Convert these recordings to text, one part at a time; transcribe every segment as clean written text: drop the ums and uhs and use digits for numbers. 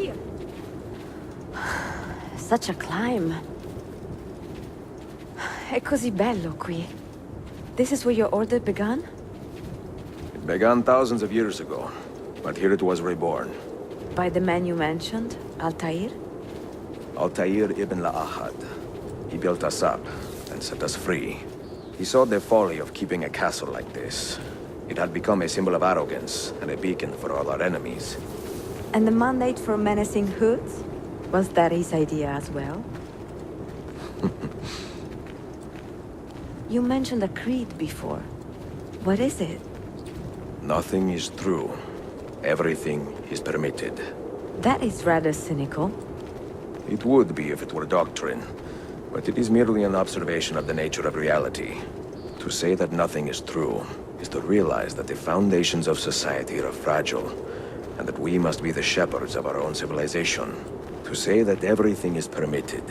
here. Such a climb. È così bello qui. This is where your order began? It began thousands of years ago, but here it was reborn. By the man you mentioned, Altair? Altair ibn La'ahad. He built us up and set us free. He saw the folly of keeping a castle like this. It had become a symbol of arrogance and a beacon for all our enemies. And the mandate for menacing hoods? Was that his idea as well? You mentioned a creed before. What is it? Nothing is true. Everything is permitted. That is rather cynical. It would be if it were doctrine, but it is merely an observation of the nature of reality. To say that nothing is true is to realize that the foundations of society are fragile, and that we must be the shepherds of our own civilization. To say that everything is permitted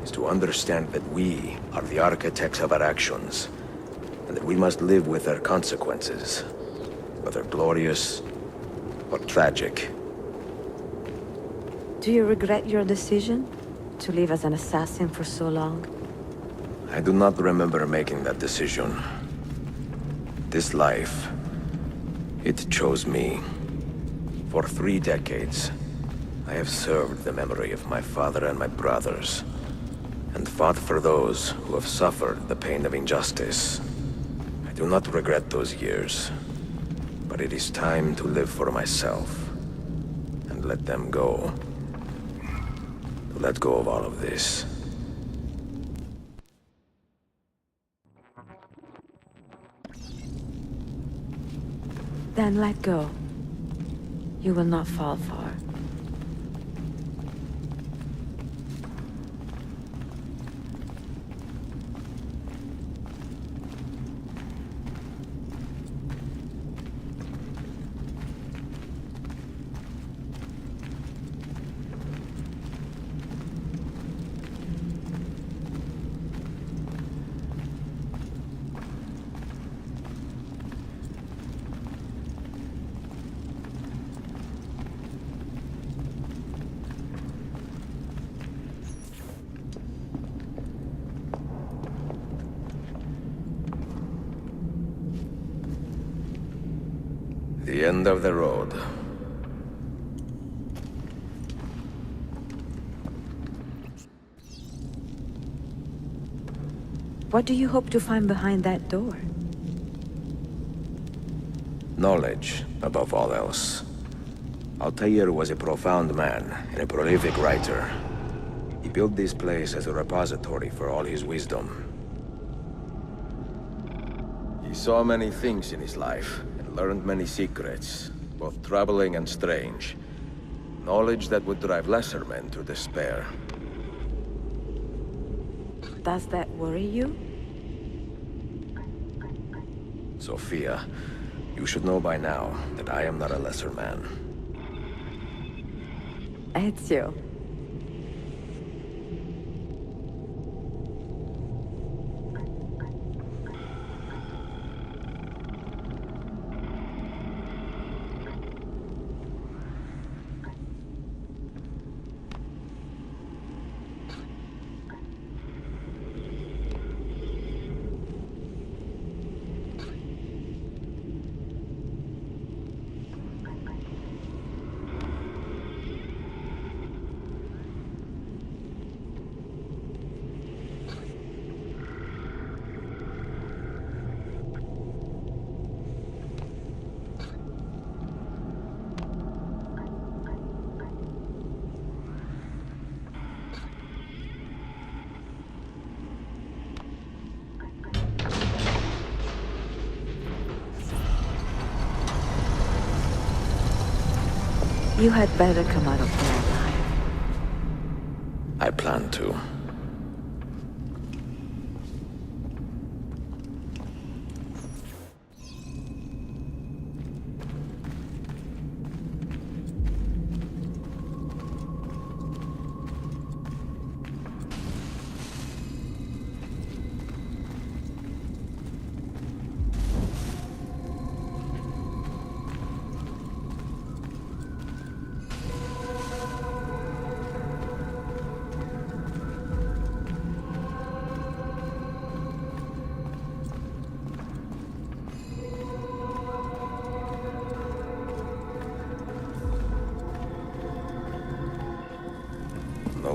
is to understand that we are the architects of our actions, and that we must live with their consequences, whether glorious or tragic. Do you regret your decision to live as an assassin for so long? I do not remember making that decision. This life, it chose me. For 3 decades, I have served the memory of my father and my brothers, and fought for those who have suffered the pain of injustice. I do not regret those years, but it is time to live for myself, and let them go. To let go of all of this. Then let go. You will not fall far. The end of the road. What do you hope to find behind that door? Knowledge, above all else. Altair was a profound man and a prolific writer. He built this place as a repository for all his wisdom. He saw many things in his life, and learned many secrets, both troubling and strange. Knowledge that would drive lesser men to despair. Does that worry you? Sophia, you should know by now that I am not a lesser man. Ezio. You had better come out of there alive. I plan to.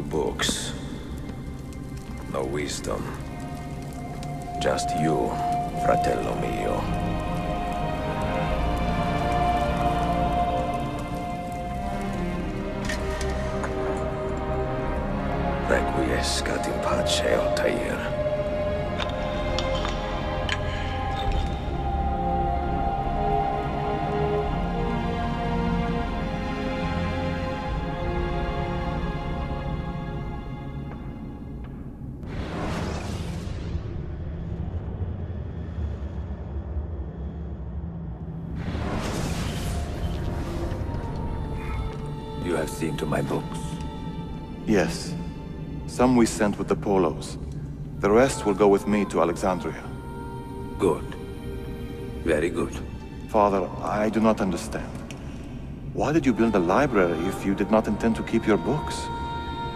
books. No wisdom. Just you, fratello mio. Requiescat in pace, Altair. You have seen to my books. Yes. Some we sent with the Polos. The rest will go with me to Alexandria. Good. Very good. Father, I do not understand. Why did you build a library if you did not intend to keep your books?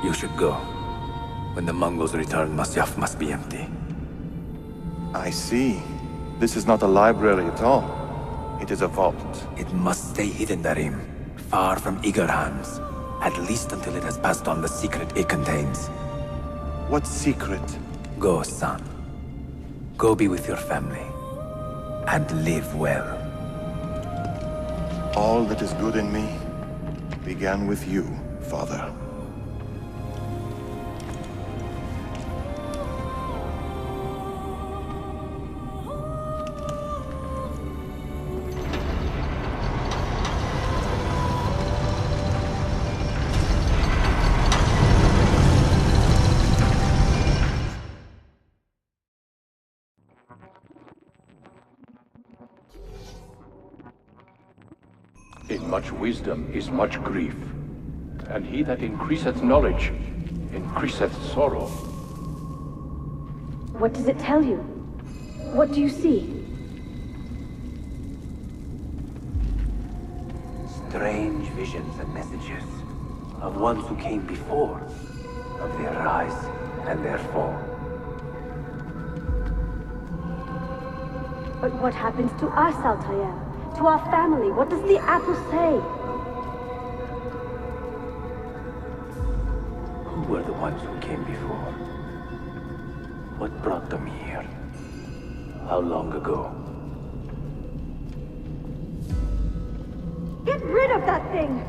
You should go. When the Mongols return, Masyaf must be empty. I see. This is not a library at all. It is a vault. It must stay hidden, Darim. Far from eager hands. At least until it has passed on the secret it contains. What secret? Go, son. Go be with your family. And live well. All that is good in me began with you, Father. In much wisdom is much grief, and he that increaseth knowledge increaseth sorrow. What does it tell you? What do you see? Strange visions and messages of ones who came before, of their rise and their fall. But what happens to us, Altair? To our family? What does the apple say? Who were the ones who came before? What brought them here? How long ago? Get rid of that thing!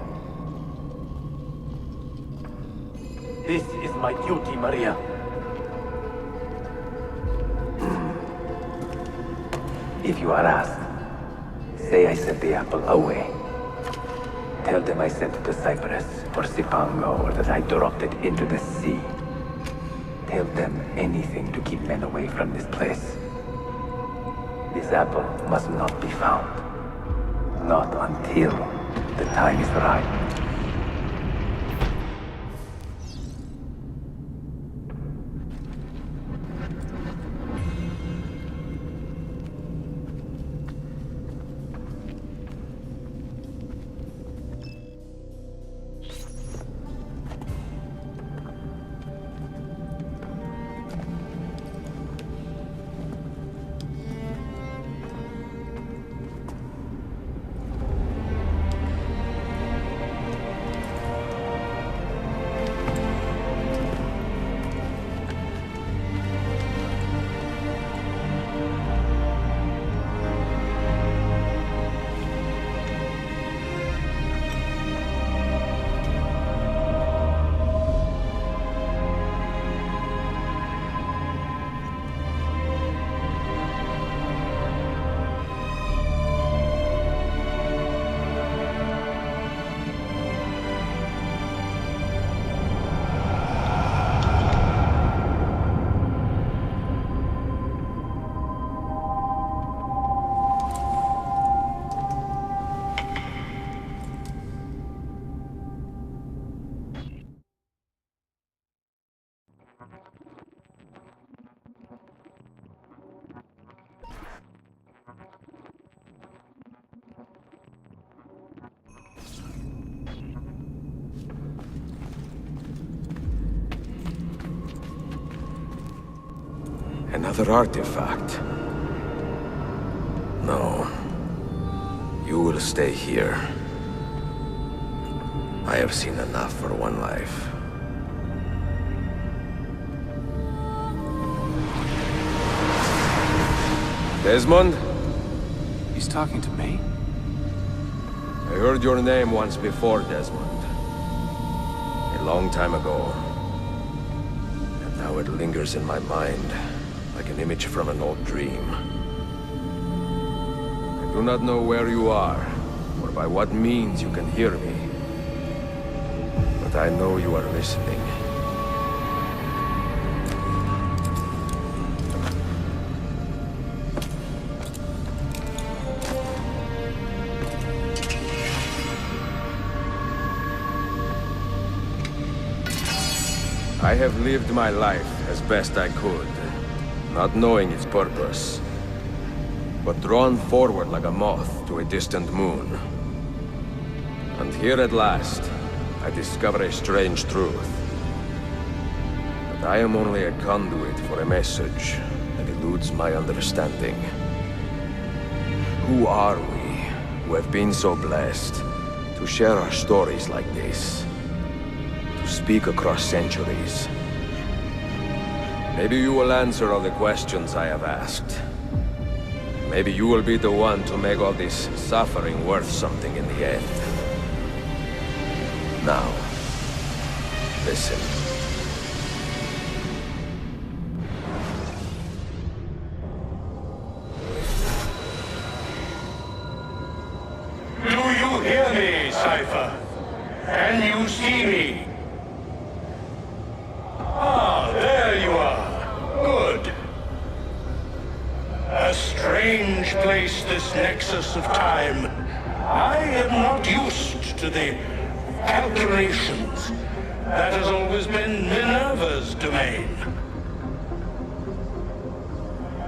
This is my duty, Maria. If you are asked, say I sent the apple away. Tell them I sent it to Cyprus or Cipango, or that I dropped it into the sea. Tell them anything to keep men away from this place. This apple must not be found. Not until the time is right. Another artifact. No. You will stay here. I have seen enough for one life. Desmond? He's talking to me? I heard your name once before, Desmond. A long time ago. And now it lingers in my mind, like an image from an old dream. I do not know where you are, or by what means you can hear me. But I know you are listening. I have lived my life as best I could, not knowing its purpose, but drawn forward like a moth to a distant moon. And here at last, I discover a strange truth. That I am only a conduit for a message that eludes my understanding. Who are we, who have been so blessed, to share our stories like this? To speak across centuries. Maybe you will answer all the questions I have asked. Maybe you will be the one to make all this suffering worth something in the end. Now, listen. Do you hear me, Cypher? Can you see me? Ah, there you are. Good. A strange place, this nexus of time. I am not used to the calculations. That has always been Minerva's domain.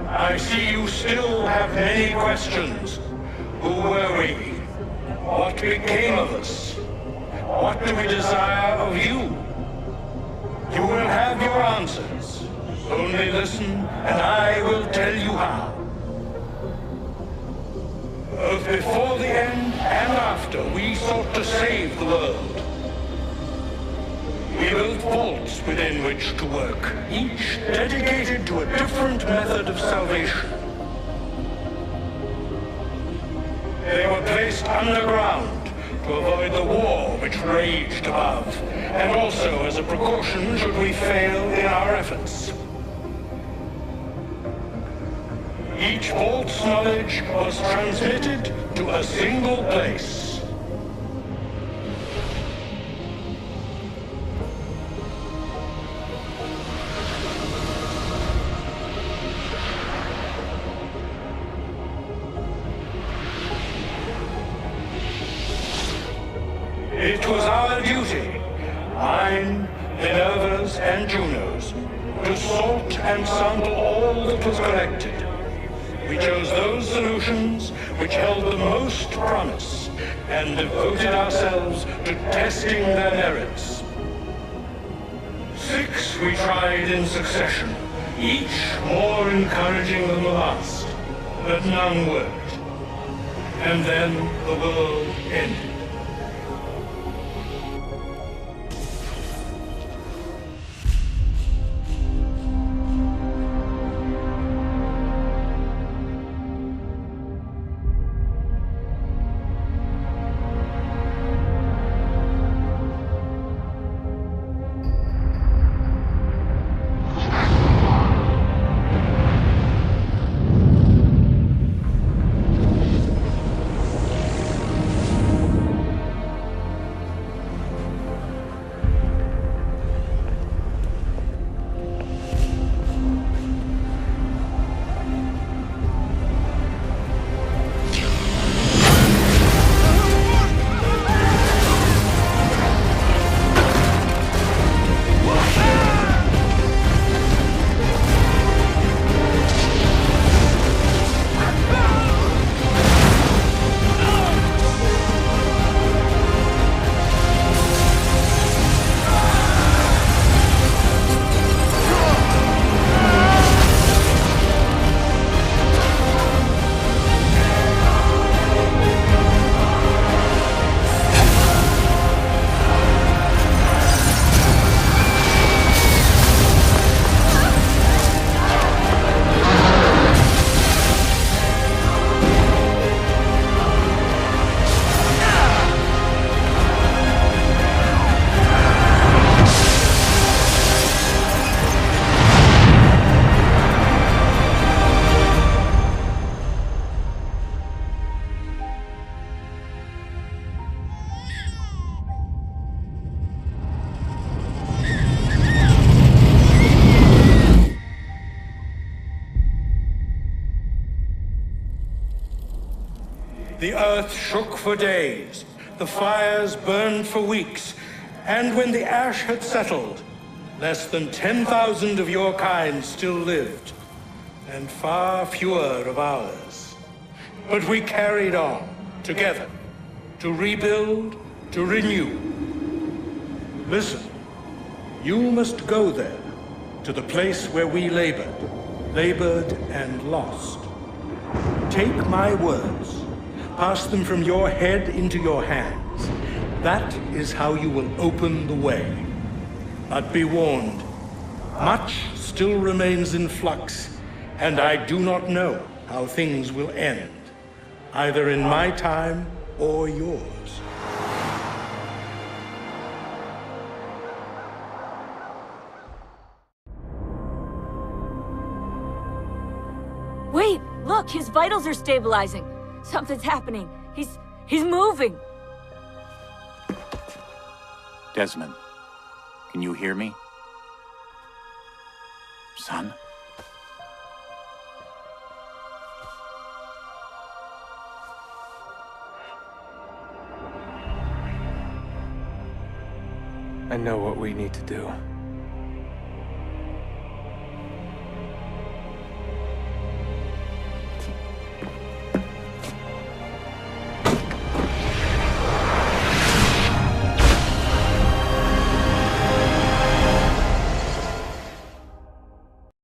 I see you still have many questions. Who were we? What became of us? What do we desire of you? You will have your answers. Only listen, and I will tell you how. Both before the end and after, we sought to save the world. We built vaults within which to work, each dedicated to a different method of salvation. They were placed underground to avoid the war which raged above, and also as a precaution should we fail in our efforts. Each vault's knowledge was transmitted to a single place. It was our duty, mine, Minerva's, and Juno's, to sort and sample all that was collected. We chose those solutions which held the most promise, and devoted ourselves to testing their merits. 6 we tried in succession, each more encouraging than the last, but none worked. And then the world ended. the earth shook for days, the fires burned for weeks, and when the ash had settled, less than 10,000 of your kind still lived, and far fewer of ours. But we carried on, together, to rebuild, to renew. Listen, you must go there, to the place where we labored and lost. Take my words, pass them from your head into your hands. That is how you will open the way. But be warned, much still remains in flux, and I do not know how things will end, either in my time or yours. Wait! Look! His vitals are stabilizing! Something's happening! He's moving! Desmond, can you hear me? Son? I know what we need to do.